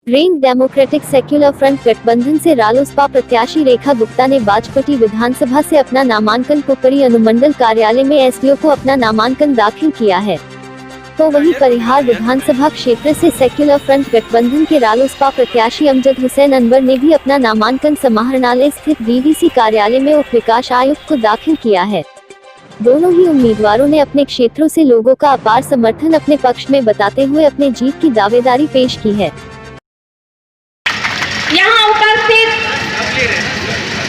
Grain democratic secular front गठबंधन से रालोसपा प्रत्याशी रेखा गुप्ता ने बाजपट्टी विधानसभा से अपना नामांकन पोपरी अनुमंडल कार्यालय में एसडीओ को अपना नामांकन दाखिल किया है। तो वहीं परिहार विधानसभा क्षेत्र से सेक्युलर फ्रंट गठबंधन के रालोसपा प्रत्याशी अमजद हुसैन अनवर ने भी अपना नामांकन समाहरणालय स्थित बीडीसी कार्यालय में उप विकास आयुक्त को दाखिल किया है। दोनों ही उम्मीदवारों ने अपने क्षेत्रों से लोगों का अपार समर्थन अपने पक्ष में बताते हुए अपने जीत की दावेदारी पेश की है। यहाँ उपस्थित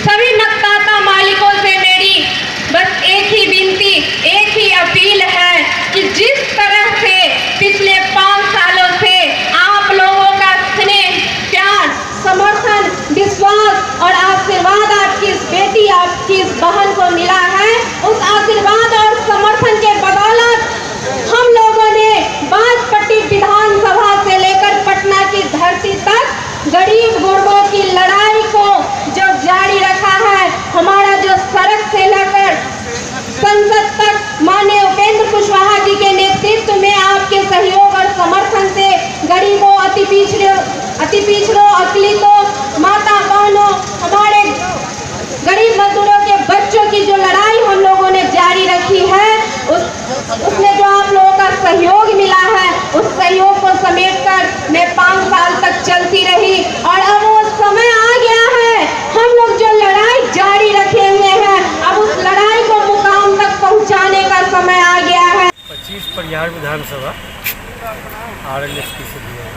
सभी मतदाता मालिकों से मेरी बस एक ही विनती, एक ही अपील है कि जिस तरह से पिछले 5 सालों से आप लोगों का स्नेह, प्यार, समर्थन, विश्वास और आशीर्वाद आपकी इस बेटी, आपकी इस बहन को मिला है, उस आशीर्वाद और समर्थन के बदौलत हम लोगों ने बाजपट्टी विधानसभा से लेकर पटना की धरती तक गरीब गुरबों की लड़ाई को जो जारी रखा है। हमारा जो सड़क से लेकर संसद तक माननीय उपेंद्र कुशवाहा जी के नेतृत्व में आपके सहयोग और समर्थन से गरीबों, अति पिछड़ों, अकलितों, माता बहनों, हमारे गरीब मजदूरों के बच्चों की जो लड़ाई हम लोगों ने जारी रखी है, उसमें जो आप लोगों का सहयोग मिला है, उस सहयोग को समेटकर मैं 5 साल तक चलती रही और अब वो समय आ गया है। हम लोग जो लड़ाई जारी रखे हुए हैं, अब उस लड़ाई को मुकाम तक पहुंचाने का समय आ गया है। 25 परिहार विधानसभा RLSP से दिया है।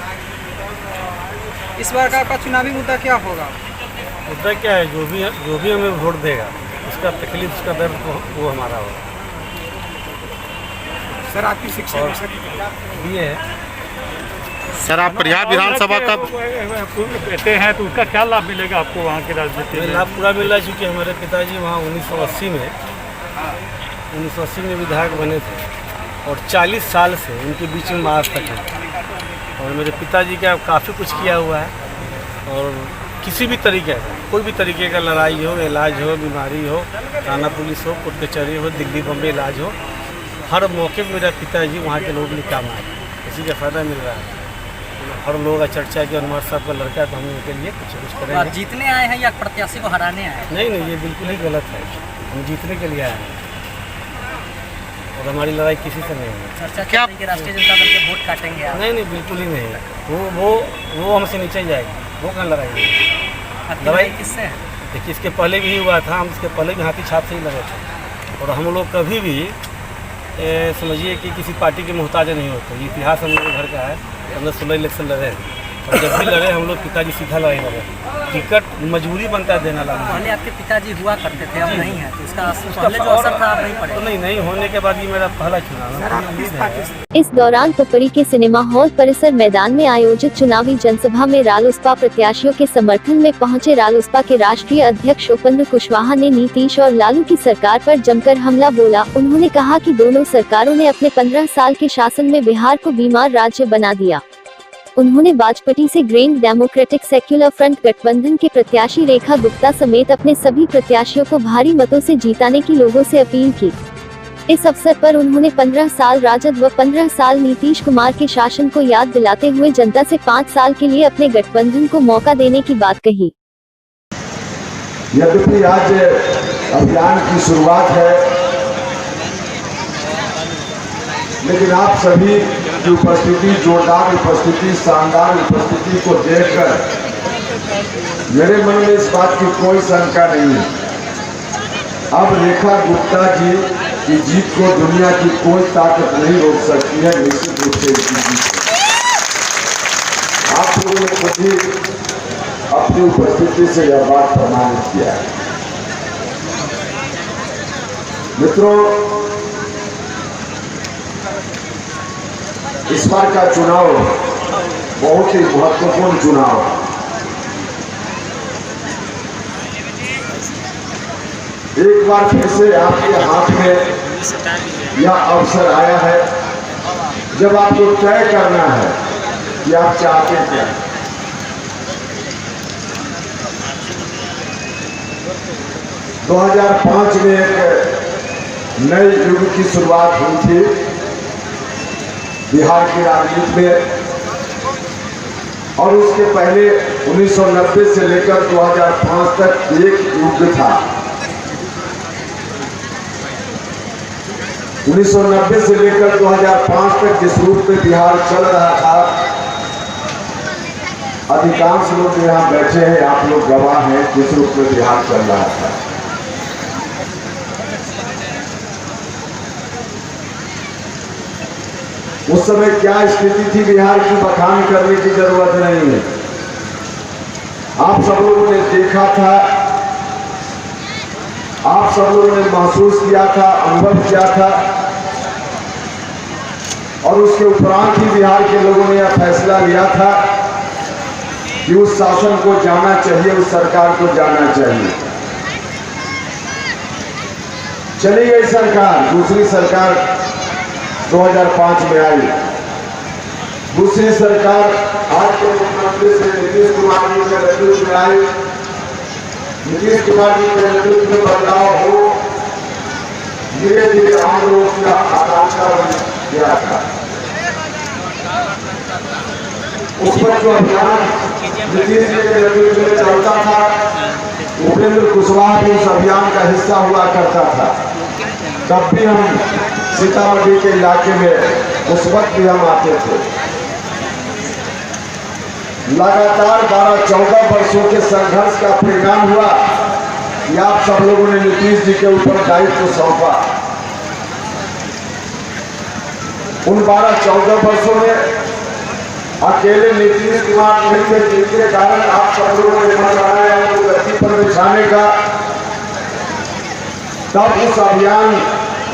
इस बार का आपका चुनावी मुद्दा क्या होगा? मुद्दा क्या है, जो भी हमें वोट देगा उसका तकलीफ, उसका दर्द वो हमारा होगा। सर आपकी शिक्षा ये है सर, आप परिहार विधानसभा का कहते हैं तो उसका क्या लाभ मिलेगा आपको वहाँ के राजनीति में? लाभ पूरा मिल रहा है, चूँकि हमारे पिताजी वहाँ 1980 में विधायक बने थे और 40 साल से उनके बीच में आज तक है। और मेरे पिताजी का काफ़ी कुछ किया हुआ है और किसी भी तरीके का, कोई भी तरीके का लड़ाई हो, इलाज हो, बीमारी हो, थाना पुलिस हो, कोर्ट कचहरी हो, दिल्ली बम्बई इलाज हो, हर मौके पर मेरा पिताजी वहाँ के लोगों के लिए काम आए। इसी का फ़ायदा मिल रहा है। हर लोग का चर्चा के अनुसार साहब का लड़का, तो हम उनके लिए कुछ करेंगे। आप जीतने आए हैं या प्रत्याशी को हराने आए हैं? नहीं, ये बिल्कुल ही गलत है। हम जीतने के लिए आए हैं और हमारी लड़ाई किसी से नहीं है। चर्चा क्या कि राष्ट्रीय जनता दल के वोट काटेंगे आप? नहीं, बिल्कुल ही नहीं। वो हमसे नीचे जाएगी, वो कहाँ लड़ाई किससे है? देखिए, इसके पहले भी हुआ था, हम इसके पहले भी हाथी छाप से ही लड़े थे और हम लोग कभी भी समझिए कि किसी पार्टी के मोहताज नहीं होते। ये इतिहास हम लोग घर का है। हमने 16 इलेक्शन लड़े हैं और जब भी लड़े हम लोग पिताजी सीधा लड़ाई लड़े। टिकट मजबूरी बनता है देना लगा। पहले आपके पिताजी हुआ करते थे, अब नहीं है, तो उसका पहले जो असर था नहीं पड़ेगा? तो नहीं होने के बाद ये मेरा पहला चुनाव। इस दौरान पोपरी के सिनेमा हॉल परिसर मैदान में आयोजित चुनावी जनसभा में रालोसपा प्रत्याशियों के समर्थन में पहुंचे रालोसपा के राष्ट्रीय अध्यक्ष उपेंद्र कुशवाहा ने नीतीश और लालू की सरकार पर जमकर हमला बोला। उन्होंने कहा कि दोनों सरकारों ने अपने 15 साल के शासन में बिहार को बीमार राज्य बना दिया। उन्होंने बाजपट्टी से ग्रेन डेमोक्रेटिक सेक्युलर फ्रंट गठबंधन के प्रत्याशी रेखा गुप्ता समेत अपने सभी प्रत्याशियों को भारी मतों से जीताने की लोगों से अपील की। इस अवसर पर उन्होंने 15 साल राजद व 15 साल नीतीश कुमार के शासन को याद दिलाते हुए जनता से 5 साल के लिए अपने गठबंधन को मौका देने की बात कही। यद्यपि आज अभियान की शुरुआत है, लेकिन आप सभी की उपस्थिति, जोरदार उपस्थिति, शानदार उपस्थिति को देखकर मेरे मन में इस बात की कोई शंका नहीं है। अब रेखा गुप्ता जी की जीत को दुनिया की कोई ताकत नहीं रोक सकती है। निश्चित रूप से इसकी जीत आप लोगों ने खुद ही अपनी उपस्थिति से यह बात प्रमाणित किया है। मित्रों, इस बार का चुनाव बहुत ही महत्वपूर्ण चुनाव है। एक बार फिर से आपके हाथ में यह अवसर आया है जब आपको तय करना है कि आप चाहते क्या। 2005 में एक नए युग की शुरुआत हुई थी बिहार की राजनीति में। और उसके पहले 1990 से लेकर 2005 तक एक युग था। 1990 से लेकर 2005 तक जिस रूप में बिहार चल रहा था, अधिकांश लोग यहाँ बैठे हैं, आप लोग गवाह हैं जिस रूप में बिहार चल रहा था। उस समय क्या स्थिति थी बिहार की, बखान करने की जरूरत नहीं है। आप सब लोगों ने देखा था, आप सब लोगों ने महसूस किया था, अनुभव किया था, और उसके उपरांत ही बिहार के लोगों ने यह फैसला लिया था कि उस शासन को जाना चाहिए, उस सरकार को जाना चाहिए। चली गई सरकार, दूसरी सरकार 2005 में आई। दूसरी सरकार आज के मुख्यमंत्री से नीतीश कुमार जी के नेतृत्व में आई। नीतीश कुमार जी के नेतृत्व में बदलाव हो, धीरे धीरे हम लोग की आकांक्षा किया था। उस पर जो अभियान नीतीश जी के नेतृत्व में चलता था, उपेंद्र कुशवाहा भी उस अभियान का हिस्सा हुआ करता था। तब भी हम सीतामढ़ी के इलाके में उस वक्त भी हम आते थे। लगातार 12-14 वर्षों के संघर्ष का परिणाम हुआ कि आप सब लोगों ने नीतीश जी के ऊपर दायित्व सौंपा। उन 12-14 वर्षों में अकेले नीतीश कुमार नहीं थे, जिनके कारण आप सब लोगों ने मन बनाया उनको गद्दी पर बिछाने का। तब उस अभियान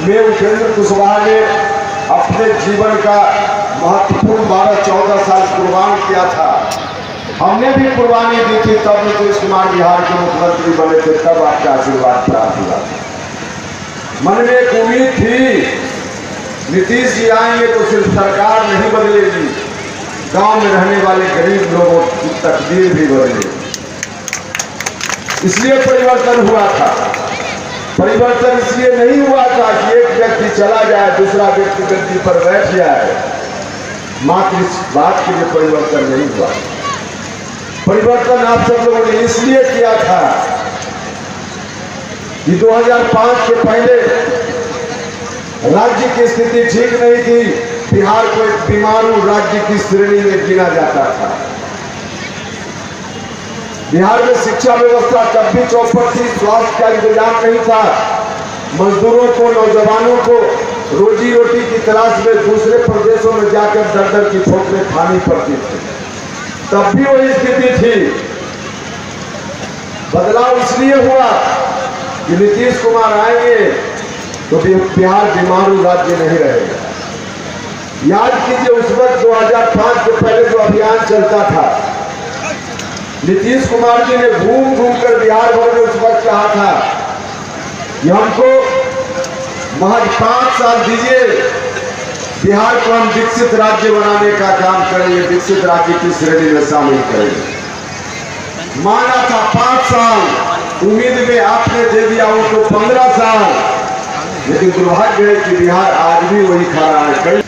में उपेंद्र कुशवाहा ने अपने जीवन का महत्वपूर्ण 12-14 साल कुर्बान किया था। हमने भी कुर्बानी दी थी, तब नीतीश कुमार बिहार के मुख्यमंत्री बने थे, तब आपका आशीर्वाद प्राप्त हुआ। मन में एक उम्मीद थी नीतीश जी आएंगे तो सिर्फ सरकार नहीं बदलेगी, गांव में रहने वाले गरीब लोगों की तकदीर भी बदलेगी। इसलिए परिवर्तन हुआ था। परिवर्तन इसलिए नहीं हुआ था कि एक व्यक्ति चला जाए, दूसरा व्यक्ति गद्दी पर बैठ जाए, मात्र इस बात के लिए परिवर्तन नहीं हुआ। परिवर्तन आप सब लोगों ने इसलिए किया था कि 2005 के पहले राज्य की स्थिति ठीक नहीं थी। बिहार को एक बीमारू राज्य की श्रेणी में गिना जाता था। बिहार में शिक्षा व्यवस्था तब भी चौपट थी, स्वास्थ्य का इंतजाम नहीं था। मजदूरों को, नौजवानों को रोजी रोटी की तलाश में दूसरे प्रदेशों में जाकर दर दर की ठोकरें खानी पड़ती थी। तब भी वही स्थिति थी। बदलाव इसलिए हुआ कि नीतीश कुमार आएंगे तो बिहार बीमारू राज्य नहीं रहेगा। याद कीजिए उस वक्त 2005 के पहले जो अभियान चलता था, नीतीश कुमार जी ने घूम घूम कर बिहार भर में उस वक्त कहा था कि हमको महज 5 साल दीजिए, बिहार को हम विकसित राज्य बनाने का काम करेंगे, विकसित राज्य की श्रेणी में शामिल करेंगे। माना था 5 साल, उम्मीद में आपने दे दिया उनको 15 साल। लेकिन दुर्भाग्य है कि बिहार आज भी वही खा रहा है।